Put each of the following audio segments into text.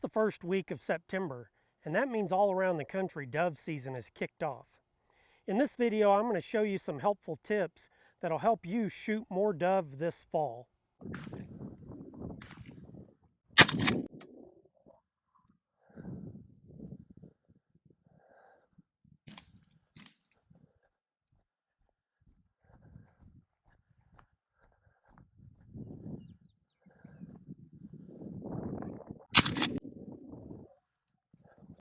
the first week of September, and that means all around the country dove season is kicked off. In this video, I'm going to show you some helpful tips that'll help you shoot more dove this fall.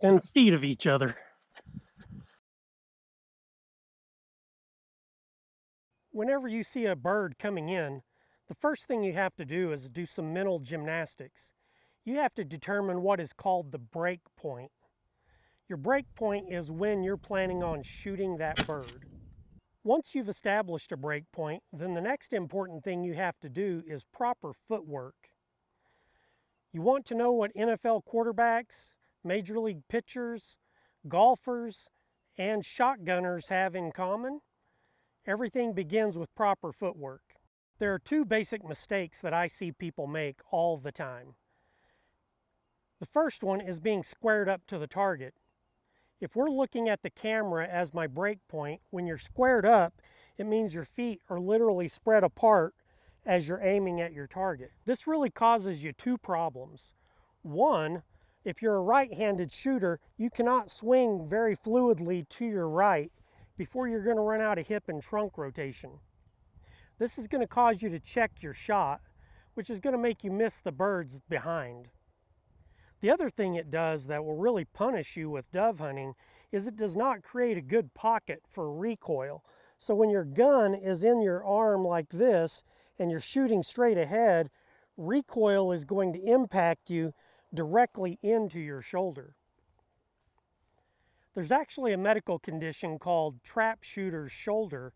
And feet of each other. Whenever you see a bird coming in, the first thing you have to do is do some mental gymnastics. You have to determine what is called the break point. Your break point is when you're planning on shooting that bird. Once you've established a break point, then the next important thing you have to do is proper footwork. You want to know what NFL quarterbacks, Major League pitchers, golfers, and shotgunners have in common? Everything begins with proper footwork. There are two basic mistakes that I see people make all the time. The first one is being squared up to the target. If we're looking at the camera as my break point, when you're squared up, it means your feet are literally spread apart as you're aiming at your target. This really causes you two problems. One, if you're a right-handed shooter, you cannot swing very fluidly to your right before you're going to run out of hip and trunk rotation. This is going to cause you to check your shot, which is going to make you miss the birds behind. The other thing it does that will really punish you with dove hunting is it does not create a good pocket for recoil. So when your gun is in your arm like this and you're shooting straight ahead, recoil is going to impact you directly into your shoulder. There's actually a medical condition called trap shooter's shoulder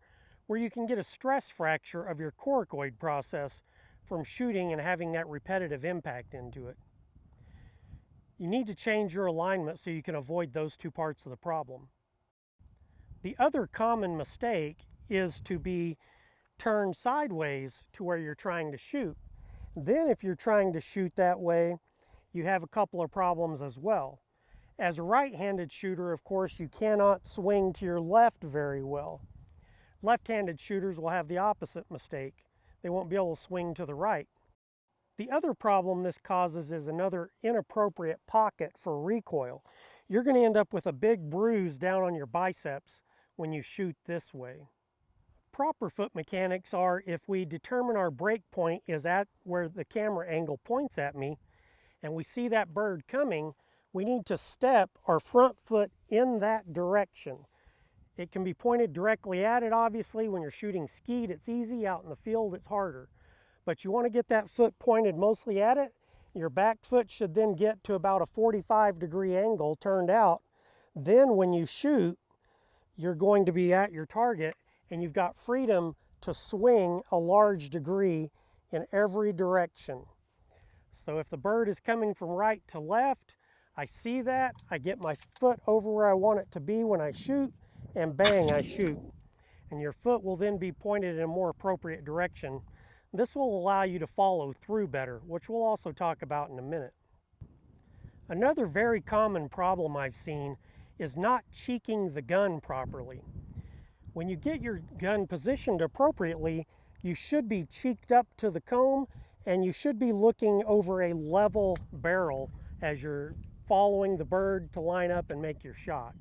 where you can get a stress fracture of your coracoid process from shooting and having that repetitive impact into it. You need to change your alignment so you can avoid those two parts of the problem. The other common mistake is to be turned sideways to where you're trying to shoot. Then if you're trying to shoot that way, you have a couple of problems as well. As a right-handed shooter, of course, you cannot swing to your left very well. Left-handed shooters will have the opposite mistake. They won't be able to swing to the right. The other problem this causes is another inappropriate pocket for recoil. You're going to end up with a big bruise down on your biceps when you shoot this way. Proper foot mechanics are if we determine our break point is at where the camera angle points at me and we see that bird coming, we need to step our front foot in that direction. It can be pointed directly at it, obviously. When you're shooting skeet, it's easy. Out in the field, it's harder. But you want to get that foot pointed mostly at it. Your back foot should then get to about a 45-degree angle turned out. Then when you shoot, you're going to be at your target and you've got freedom to swing a large degree in every direction. So if the bird is coming from right to left, I see that, I get my foot over where I want it to be when I shoot, and bang, I shoot. And your foot will then be pointed in a more appropriate direction. This will allow you to follow through better, which we'll also talk about in a minute. Another very common problem I've seen is not cheeking the gun properly. When you get your gun positioned appropriately, you should be cheeked up to the comb and you should be looking over a level barrel as you're following the bird to line up and make your shot.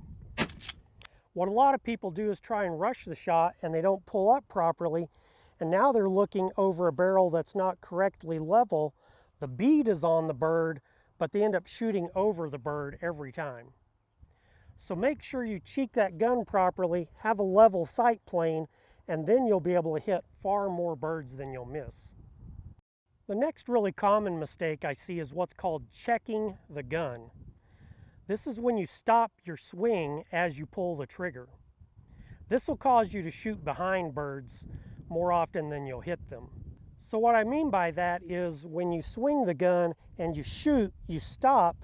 What a lot of people do is try and rush the shot and they don't pull up properly, and now they're looking over a barrel that's not correctly level. The bead is on the bird, but they end up shooting over the bird every time. So make sure you cheek that gun properly, have a level sight plane, and then you'll be able to hit far more birds than you'll miss. The next really common mistake I see is what's called checking the gun. This is when you stop your swing as you pull the trigger. This will cause you to shoot behind birds more often than you'll hit them. So what I mean by that is when you swing the gun and you shoot, you stop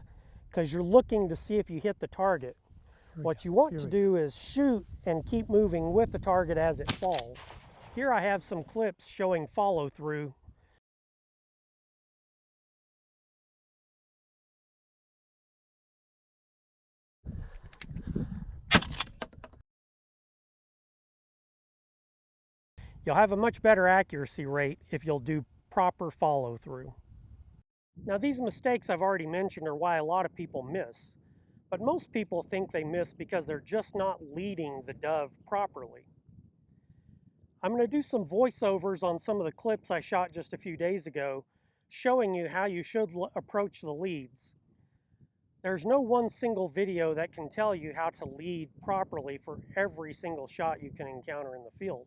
because you're looking to see if you hit the target. What you want to do is shoot and keep moving with the target as it falls. Here I have some clips showing follow through You'll have a much better accuracy rate if you'll do proper follow through. Now, these mistakes I've already mentioned are why a lot of people miss, but most people think they miss because they're just not leading the dove properly. I'm going to do some voiceovers on some of the clips I shot just a few days ago, showing you how you should approach the leads. There's no one single video that can tell you how to lead properly for every single shot you can encounter in the field.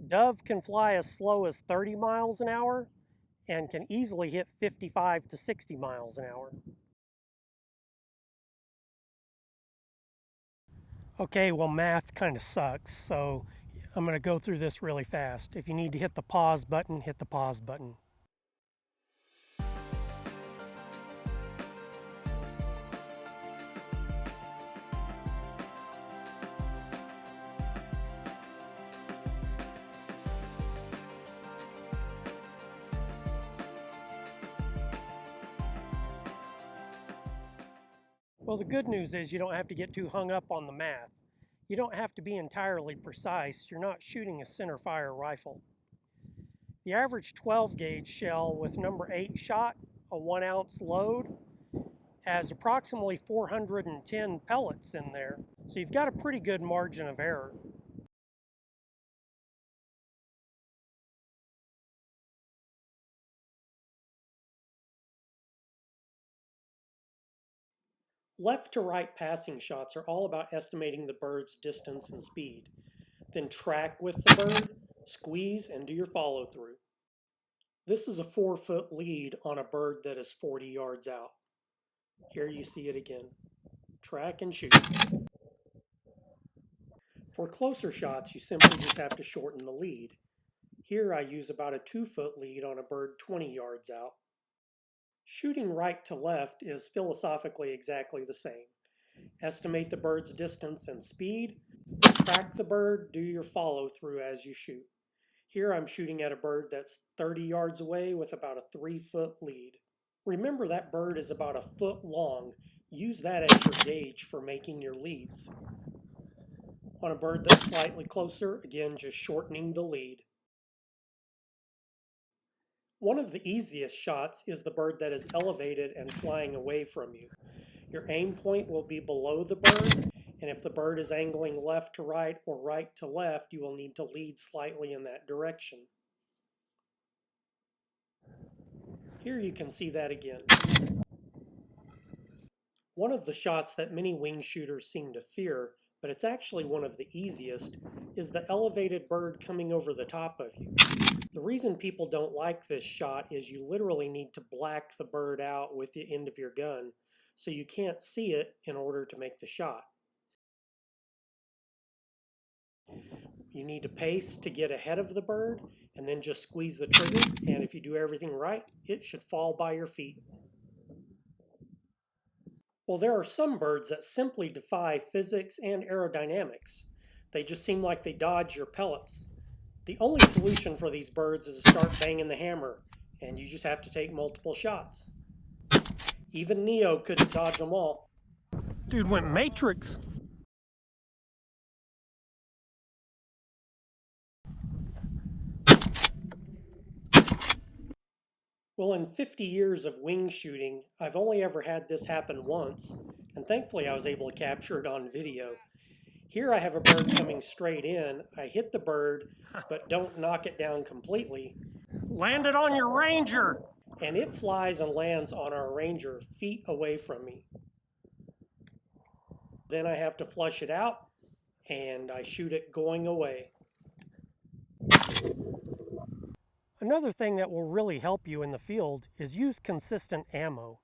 Dove can fly as slow as 30 miles an hour and can easily hit 55 to 60 miles an hour. Okay, well, math kind of sucks, so I'm going to go through this really fast. If you need to hit the pause button, hit the pause button. Well, the good news is you don't have to get too hung up on the math. You don't have to be entirely precise. You're not shooting a center fire rifle. The average 12 gauge shell with number 8 shot, a 1 ounce load, has approximately 410 pellets in there. So you've got a pretty good margin of error. Left to right passing shots are all about estimating the bird's distance and speed. Then track with the bird, squeeze, and do your follow through. This is a 4-foot lead on a bird that is 40 yards out. Here you see it again. Track and shoot. For closer shots, you simply just have to shorten the lead. Here I use about a 2-foot lead on a bird 20 yards out. Shooting right to left is philosophically exactly the same. Estimate the bird's distance and speed, track the bird, do your follow through as you shoot. Here I'm shooting at a bird that's 30 yards away with about a 3-foot lead. Remember that bird is about a foot long. Use that as your gauge for making your leads. On a bird that's slightly closer, again just shortening the lead. One of the easiest shots is the bird that is elevated and flying away from you. Your aim point will be below the bird, and if the bird is angling left to right or right to left, you will need to lead slightly in that direction. Here you can see that again. One of the shots that many wing shooters seem to fear, but it's actually one of the easiest, is the elevated bird coming over the top of you. The reason people don't like this shot is you literally need to black the bird out with the end of your gun, so you can't see it in order to make the shot. You need to pace to get ahead of the bird, and then just squeeze the trigger, and if you do everything right, it should fall by your feet. Well, there are some birds that simply defy physics and aerodynamics. They just seem like they dodge your pellets. The only solution for these birds is to start banging the hammer, and you just have to take multiple shots. Even Neo couldn't dodge them all. Dude went Matrix. Well, in 50 years of wing shooting, I've only ever had this happen once, and thankfully I was able to capture it on video. Here I have a bird coming straight in. I hit the bird, but don't knock it down completely. Landed on your Ranger. And it flies and lands on our Ranger feet away from me. Then I have to flush it out, and I shoot it going away. Another thing that will really help you in the field is use consistent ammo.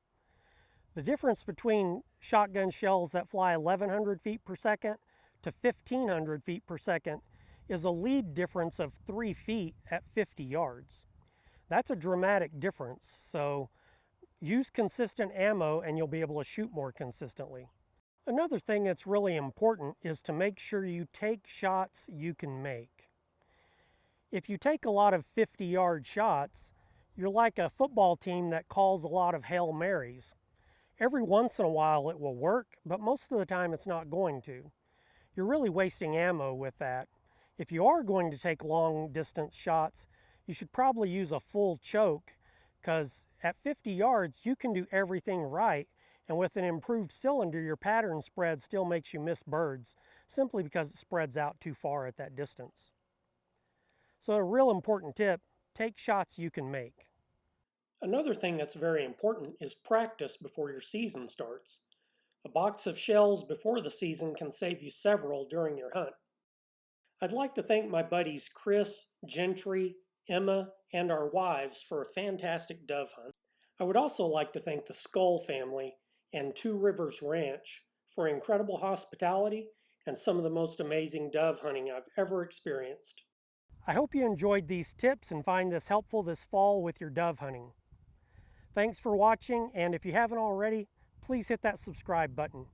The difference between shotgun shells that fly 1,100 feet per second to 1,500 feet per second is a lead difference of 3 feet at 50 yards. That's a dramatic difference, so use consistent ammo and you'll be able to shoot more consistently. Another thing that's really important is to make sure you take shots you can make. If you take a lot of 50-yard shots, you're like a football team that calls a lot of Hail Marys. Every once in a while it will work, but most of the time it's not going to. You're really wasting ammo with that. If you are going to take long distance shots, you should probably use a full choke, because at 50 yards you can do everything right, and with an improved cylinder your pattern spread still makes you miss birds, simply because it spreads out too far at that distance. So a real important tip, take shots you can make. Another thing that's very important is practice before your season starts. A box of shells before the season can save you several during your hunt. I'd like to thank my buddies Chris, Gentry, Emma, and our wives for a fantastic dove hunt. I would also like to thank the Skull family and Two Rivers Ranch for incredible hospitality and some of the most amazing dove hunting I've ever experienced. I hope you enjoyed these tips and find this helpful this fall with your dove hunting. Thanks for watching, and if you haven't already, please hit that subscribe button.